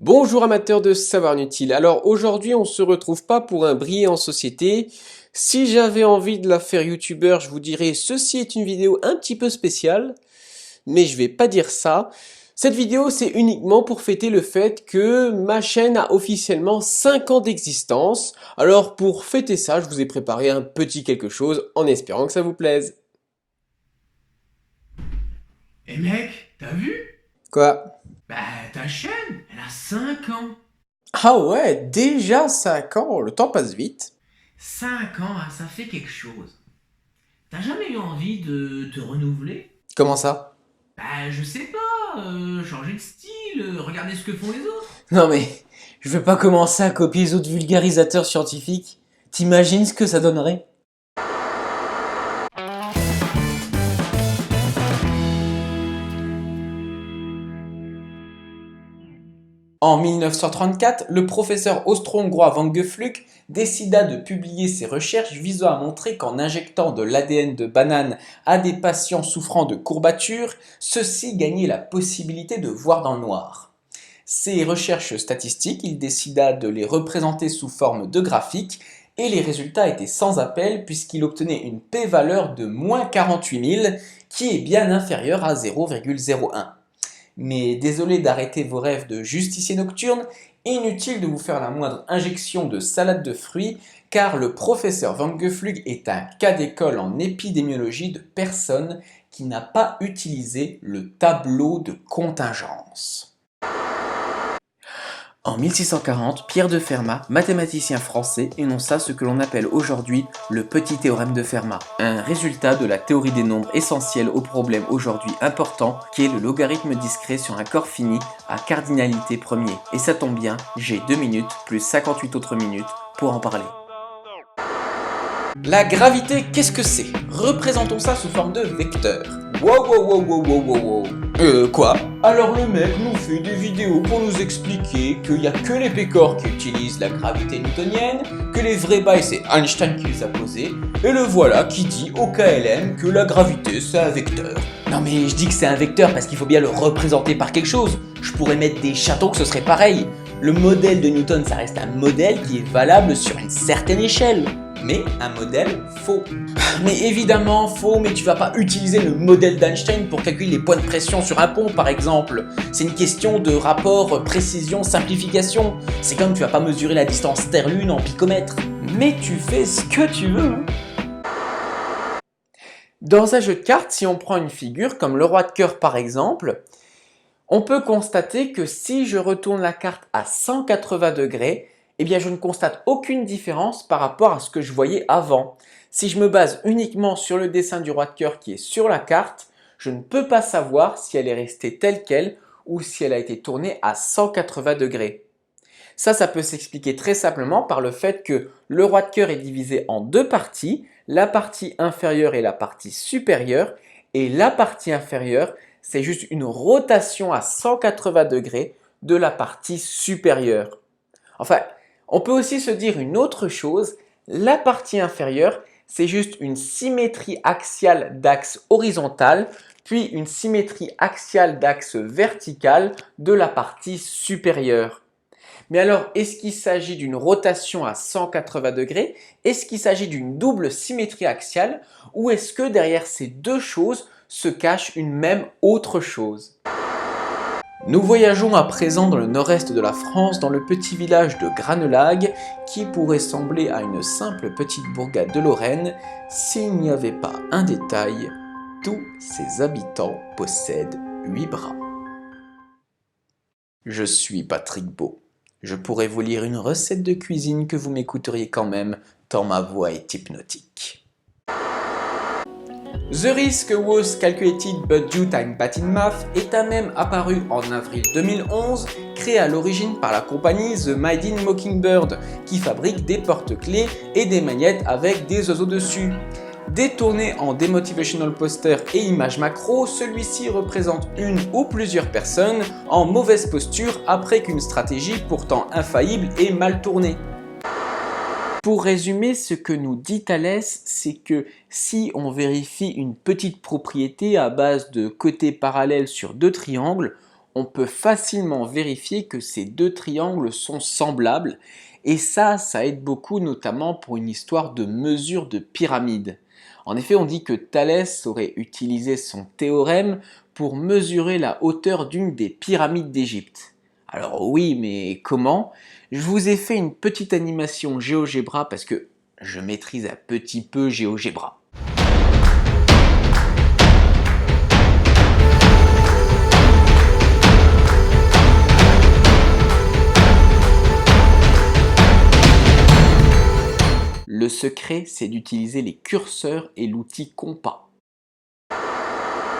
Bonjour amateurs de savoir inutile. Alors aujourd'hui on se retrouve pas pour un brillet en société. Si j'avais envie de la faire youtubeur, je vous dirais ceci est une vidéo un petit peu spéciale, mais je vais pas dire ça. Cette vidéo c'est uniquement pour fêter le fait que ma chaîne a officiellement 5 ans d'existence. Alors pour fêter ça, je vous ai préparé un petit quelque chose en espérant que ça vous plaise. Eh mec, t'as vu? Quoi? Bah ta chaîne, elle a 5 ans. Ah ouais, déjà 5 ans, le temps passe vite. 5 ans, ça fait quelque chose. T'as jamais eu envie de te renouveler? Comment ça? Bah je sais pas, changer de style, regarder ce que font les autres. Non mais, je vais pas commencer à copier les autres vulgarisateurs scientifiques. T'imagines ce que ça donnerait? En 1934, le professeur austro-hongrois Van Gevluk décida de publier ses recherches visant à montrer qu'en injectant de l'ADN de banane à des patients souffrant de courbatures, ceux-ci gagnaient la possibilité de voir dans le noir. Ces recherches statistiques, il décida de les représenter sous forme de graphiques et les résultats étaient sans appel puisqu'il obtenait une p-valeur de moins 48 000 qui est bien inférieure à 0,01. Mais désolé d'arrêter vos rêves de justicier nocturne, inutile de vous faire la moindre injection de salade de fruits car le professeur Van Gevlug est un cas d'école en épidémiologie de personne qui n'a pas utilisé le tableau de contingence. En 1640, Pierre de Fermat, mathématicien français, énonça ce que l'on appelle aujourd'hui le petit théorème de Fermat, un résultat de la théorie des nombres essentiels au problème aujourd'hui important qui est le logarithme discret sur un corps fini à cardinalité premier. Et ça tombe bien, j'ai 2 minutes plus 58 autres minutes pour en parler. La gravité, qu'est-ce que c'est? Représentons ça sous forme de vecteur. Wow, wow, wow, wow, wow, wow, wow. Quoi? Alors le mec nous fait des vidéos pour nous expliquer qu'il n'y a que les pécores qui utilisent la gravité newtonienne, que les vrais bails c'est Einstein qui les a posés, et le voilà qui dit au KLM que la gravité c'est un vecteur. Non mais je dis que c'est un vecteur parce qu'il faut bien le représenter par quelque chose. Je pourrais mettre des châteaux que ce serait pareil. Le modèle de Newton ça reste un modèle qui est valable sur une certaine échelle. Mais un modèle faux. Mais évidemment faux, mais tu vas pas utiliser le modèle d'Einstein pour calculer les points de pression sur un pont par exemple. C'est une question de rapport, précision, simplification. C'est comme tu vas pas mesurer la distance Terre-Lune en picomètre. Mais tu fais ce que tu veux. Dans un jeu de cartes, si on prend une figure comme le roi de cœur par exemple, on peut constater que si je retourne la carte à 180 degrés, eh bien je ne constate aucune différence par rapport à ce que je voyais avant. Si je me base uniquement sur le dessin du roi de cœur qui est sur la carte, je ne peux pas savoir si elle est restée telle qu'elle ou si elle a été tournée à 180 degrés. Ça peut s'expliquer très simplement par le fait que le roi de cœur est divisé en deux parties, la partie inférieure et la partie supérieure, et la partie inférieure, c'est juste une rotation à 180 degrés de la partie supérieure. Enfin, on peut aussi se dire une autre chose, la partie inférieure, c'est juste une symétrie axiale d'axe horizontal, puis une symétrie axiale d'axe vertical de la partie supérieure. Mais alors, est-ce qu'il s'agit d'une rotation à 180 degrés? Est-ce qu'il s'agit d'une double symétrie axiale? Ou est-ce que derrière ces deux choses se cache une même autre chose? Nous voyageons à présent dans le nord-est de la France, dans le petit village de Granelag, qui pourrait sembler à une simple petite bourgade de Lorraine s'il n'y avait pas un détail, tous ses habitants possèdent 8 bras. Je suis Patrick Beau. Je pourrais vous lire une recette de cuisine que vous m'écouteriez quand même, tant ma voix est hypnotique. The Risk Was Calculated But Due Time Bad in Math est un mème apparu en avril 2011, créé à l'origine par la compagnie The Mighty Mockingbird, qui fabrique des porte-clés et des magnettes avec des oiseaux dessus. Détourné en démotivational poster et images macro, celui-ci représente une ou plusieurs personnes en mauvaise posture après qu'une stratégie pourtant infaillible ait mal tourné. Pour résumer, ce que nous dit Thalès, c'est que si on vérifie une petite propriété à base de côtés parallèles sur deux triangles, on peut facilement vérifier que ces deux triangles sont semblables. Et ça aide beaucoup, notamment pour une histoire de mesure de pyramide. En effet, on dit que Thalès aurait utilisé son théorème pour mesurer la hauteur d'une des pyramides d'Égypte. Alors oui, mais comment? Je vous ai fait une petite animation GeoGebra parce que je maîtrise un petit peu GeoGebra. Le secret, c'est d'utiliser les curseurs et l'outil compas.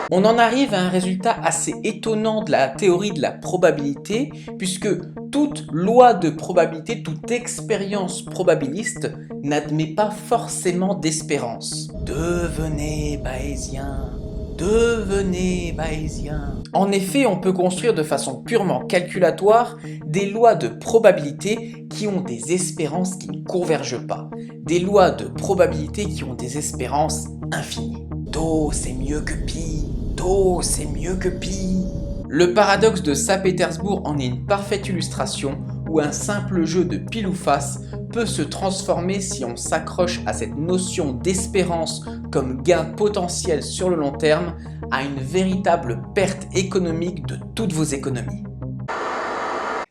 On en arrive à un résultat assez étonnant de la théorie de la probabilité, puisque toute loi de probabilité, toute expérience probabiliste n'admet pas forcément d'espérance. Devenez bayésien, devenez bayésien. En effet, on peut construire de façon purement calculatoire des lois de probabilité qui ont des espérances qui ne convergent pas. Des lois de probabilité qui ont des espérances infinies. Do, c'est mieux que pi. Do, c'est mieux que pi. Le paradoxe de Saint-Pétersbourg en est une parfaite illustration où un simple jeu de pile ou face peut se transformer si on s'accroche à cette notion d'espérance comme gain potentiel sur le long terme à une véritable perte économique de toutes vos économies.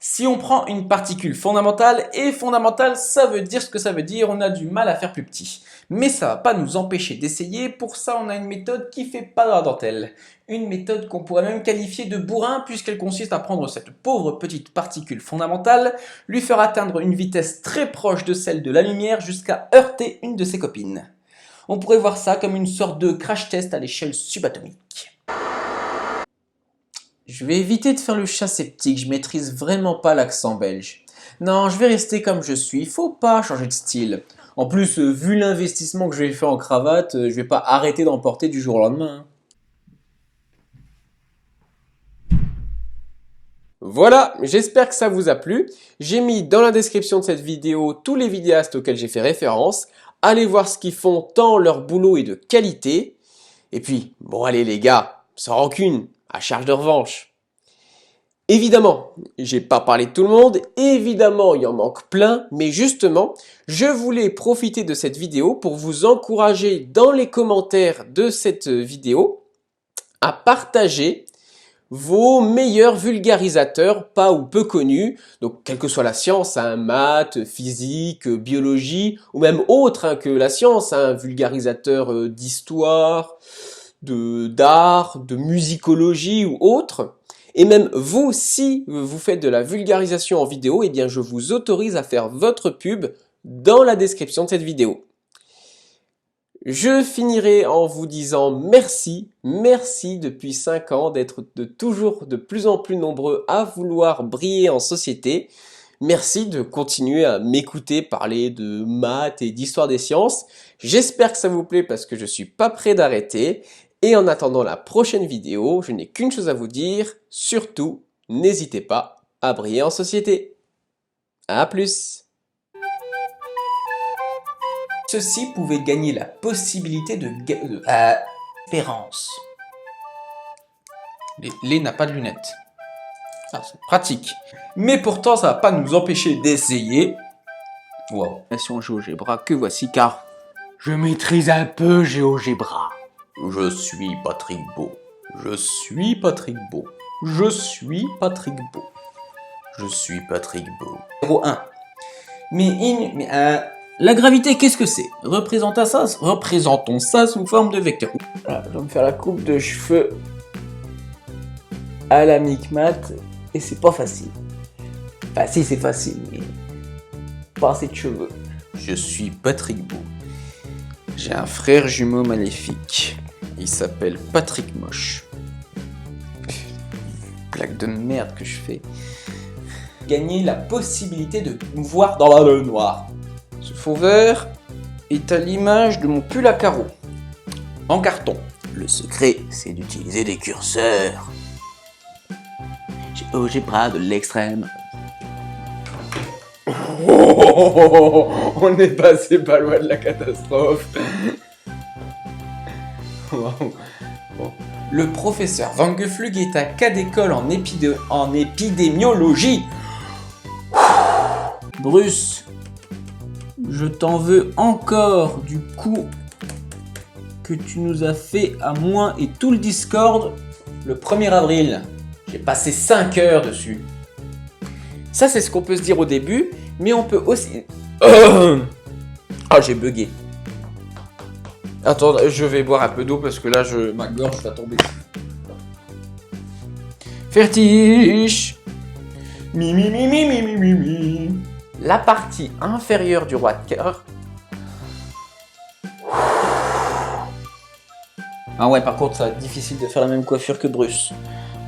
Si on prend une particule fondamentale, et fondamentale ça veut dire ce que ça veut dire, on a du mal à faire plus petit. Mais ça va pas nous empêcher d'essayer, pour ça on a une méthode qui fait pas de la dentelle. Une méthode qu'on pourrait même qualifier de bourrin puisqu'elle consiste à prendre cette pauvre petite particule fondamentale, lui faire atteindre une vitesse très proche de celle de la lumière jusqu'à heurter une de ses copines. On pourrait voir ça comme une sorte de crash test à l'échelle subatomique. Je vais éviter de faire le chat sceptique, je maîtrise vraiment pas l'accent belge. Non, je vais rester comme je suis, faut pas changer de style. En plus, vu l'investissement que je vais faire en cravate, je vais pas arrêter d'en porter du jour au lendemain. Voilà, j'espère que ça vous a plu. J'ai mis dans la description de cette vidéo tous les vidéastes auxquels j'ai fait référence. Allez voir ce qu'ils font, tant leur boulot est de qualité. Et puis, bon allez les gars, sans rancune, à charge de revanche. Évidemment, j'ai pas parlé de tout le monde, évidemment il y en manque plein, mais justement, je voulais profiter de cette vidéo pour vous encourager dans les commentaires de cette vidéo à partager vos meilleurs vulgarisateurs, pas ou peu connus, donc quelle que soit la science, maths, physique, biologie, ou même autre que la science, vulgarisateur d'histoire, d'art, de musicologie ou autre. Et même vous, si vous faites de la vulgarisation en vidéo, eh bien je vous autorise à faire votre pub dans la description de cette vidéo. Je finirai en vous disant merci depuis 5 ans d'être toujours de plus en plus nombreux à vouloir briller en société. Merci de continuer à m'écouter parler de maths et d'histoire des sciences. J'espère que ça vous plaît parce que je suis pas prêt d'arrêter. Et en attendant la prochaine vidéo, je n'ai qu'une chose à vous dire, surtout, n'hésitez pas à briller en société. À plus! Ceci pouvait gagner la possibilité de espérance. Lé n'a pas de lunettes. Ah, c'est pratique. Mais pourtant, ça va pas nous empêcher d'essayer. Wow. Nation GeoGebra que voici car je maîtrise un peu GeoGebra. Je suis Patrick Beau. Je suis Patrick Beau. Je suis Patrick Beau. Je suis Patrick Beau. 01. La gravité, qu'est-ce que c'est? Représentons ça sous forme de vecteur. Voilà, je vais me faire la coupe de cheveux à la Micmat et c'est pas facile. Enfin, si, c'est facile, mais pas assez de cheveux. Je suis Patrick Beau. J'ai un frère jumeau maléfique. Il s'appelle Patrick Moche. Blague de merde que je fais. Gagner la possibilité de me voir dans le noir. Ce fond vert est à l'image de mon pull à carreaux. En carton. Le secret, c'est d'utiliser des curseurs. GeoGebra de l'extrême. On est passé pas loin de la catastrophe. Wow. Bon. Le professeur Van Geflug est un cas d'école en épidémiologie. Bruce, je t'en veux encore du coup que tu nous as fait à moi et tout le Discord Le 1er avril, j'ai passé 5 heures dessus. Ça, c'est ce qu'on peut se dire au début, mais on peut aussi... Ah, j'ai bugué. Attends, je vais boire un peu d'eau parce que là, ma gorge va tomber. Fertiche. Mi. La partie inférieure du roi de cœur. Ah ouais, par contre, ça va être difficile de faire la même coiffure que Bruce.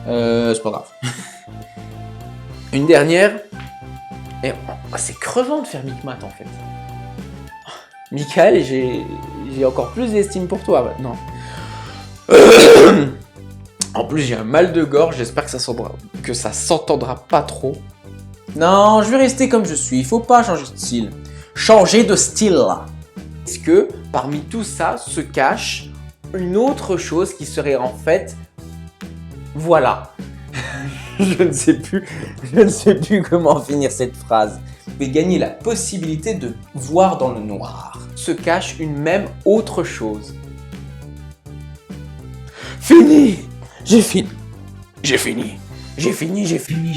C'est pas grave. Une dernière. Et c'est crevant de faire Micmac en fait. Michael, j'ai encore plus d'estime pour toi maintenant. En plus, j'ai un mal de gorge, j'espère que ça s'entendra pas trop. Non, je vais rester comme je suis, il faut pas changer de style. Changer de style. Est-ce que parmi tout ça se cache une autre chose qui serait en fait... Voilà. Je ne sais plus comment finir cette phrase. Vous pouvez gagner la possibilité de voir dans le noir. Se cache une même autre chose. Fini. J'ai fini. J'ai fini, j'ai fini. J'ai fini.